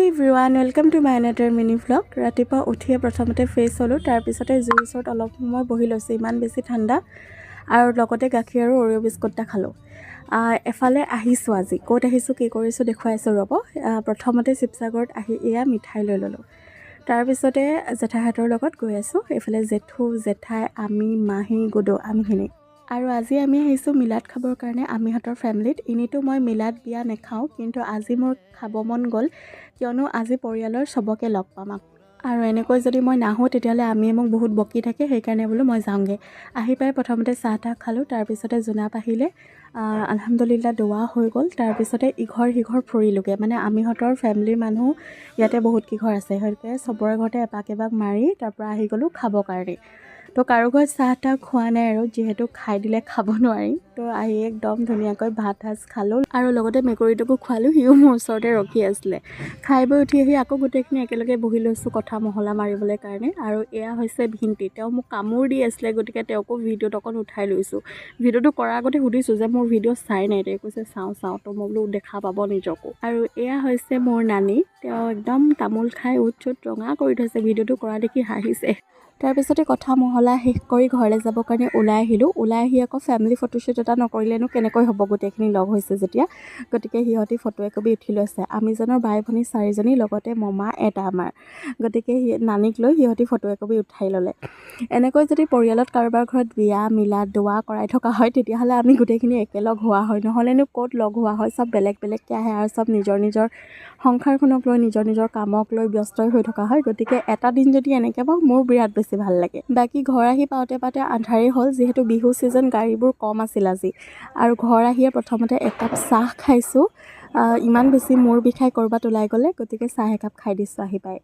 Everyone welcome to my another mini vlog. ৰাতিপুৱা উঠিয়ে প্ৰথমতে ফ্ৰেছ হ'লোঁ, তাৰপিছতে জুইৰ ওচৰত অলপ সময় বহি লৈছোঁ, ইমান বেছি ঠাণ্ডা, আৰু লগতে গাখীৰ আৰু অৰিঅ' বিস্কুট এটা খালোঁ। এফালে আহিছোঁ, আজি ক'ত আহিছোঁ কি কৰিছোঁ দেখুৱাই আছোঁ ৰ'ব। প্ৰথমতে শিৱসাগৰত আহি এয়া মিঠাই লৈ ল'লোঁ, তাৰপিছতে জেঠাইহঁতৰ লগত গৈ আছোঁ। এইফালে জেঠু জেঠাই আমি মাহী গুডু আমিখিনি, আৰু আজি আমি আহিছোঁ মিলাদ খাবৰ কাৰণে আমিহঁতৰ ফেমিলিত। এনেইতো মই মিলাদ বিয়া নাখাওঁ, কিন্তু আজি মোৰ খাব মন গ'ল, কিয়নো আজি পৰিয়ালৰ চবকে লগ পাম। আৰু এনেকৈ যদি মই নাহোঁ তেতিয়াহ'লে আমিয়ে মোক বহুত বকি থাকে, সেইকাৰণে বোলো মই যাওঁগৈ। আহি পাই প্ৰথমতে চাহ তাহ খালোঁ, তাৰপিছতে জোনাব আহিলে, আলহামদুলিল্লাহ দোৱা হৈ গ'ল। তাৰপিছতে ইঘৰ সিঘৰ ফুৰিলোঁগৈ, মানে আমিহঁতৰ ফেমিলিৰ মানুহ ইয়াতে বহুত কিঘৰ আছে, সেইটোকে চবৰে ঘৰতে এপাক এপাক মাৰি তাৰপৰা আহি গ'লোঁ খাবৰ কাৰণে। তো কাৰো ঘৰত চাহ তাহ খোৱা নাই, আৰু যিহেতু খাই দিলে খাব নোৱাৰি, তো আহি একদম ধুনীয়াকৈ ভাত সাজ খালোঁ, আৰু লগতে মেকুৰীটোকো খোৱালোঁ, সিও মোৰ ওচৰতে ৰখি আছিলে। খাই বৈ উঠি আহি আকৌ গোটেইখিনি একেলগে বহি লৈছোঁ কথা মহলা মাৰিবলৈ কাৰণে। আৰু এয়া হৈছে ভিণ্টি, তেওঁ মোক কামোৰ দি আছিলে, গতিকে তেওঁকো ভিডিঅ'ত অকণ উঠাই লৈছোঁ। ভিডিঅ'টো কৰাৰ আগতে সুধিছোঁ যে মোৰ ভিডিঅ' চাই নাই, তেওঁ কৈছে চাওঁ, তো মই বোলো দেখা পাব নিজকো। আৰু এয়া হৈছে মোৰ নানী, তেওঁ একদম তামোল খাই উঠ চুট ৰঙা কৰি থৈছে, ভিডিঅ'টো কৰা দেখি হাঁহিছে। তাৰপিছতে কথা মহলা শেষ কৰি ঘৰলৈ যাবৰ কাৰণে ওলাই আহিলোঁ। ওলাই আহি আকৌ ফেমিলি ফটোশ্বুট এটা নকৰিলেনো কেনেকৈ হ'ব, গোটেইখিনি লগ হৈছে যেতিয়া, গতিকে সিহঁতি ফটো একপি উঠি লৈছে। আমিজনৰ বাই ভনী 4জনী, লগতে মমা এটা আমাৰ, গতিকে নানীক লৈ সিহঁতি ফটো একপি উঠাই ল'লে। এনেকৈ যদি পৰিয়ালত কাৰোবাৰ ঘৰত বিয়া মিলাদ দোৱা কৰাই থকা হয়, তেতিয়াহ'লে আমি গোটেইখিনি একেলগ হোৱা হয়, নহ'লেনো ক'ত লগ হোৱা হয়। চব বেলেগ বেলেগকৈ আহে, আৰু চব নিজৰ নিজৰ সংসাৰখনক লৈ নিজৰ নিজৰ কামক লৈ ব্যস্তই হৈ থকা হয়। গতিকে এটা দিন যদি এনেকৈ পাওঁ, মোৰ বিৰাট বেছি ভাল লাগে। বাকী ঘৰ আহি পাওঁতে আন্ধাৰেই হ'ল, যিহেতু বিহু ছিজন গাড়ীবোৰ কম আছিল আজি। আৰু ঘৰ আহিয়ে প্ৰথমতে একাপ চাহ খাইছোঁ, ইমান বেছি মূৰ বিষাই ক'ৰবাত ওলাই গ'লে, গতিকে চাহ একাপ খাই দিছোঁ আহি পাই।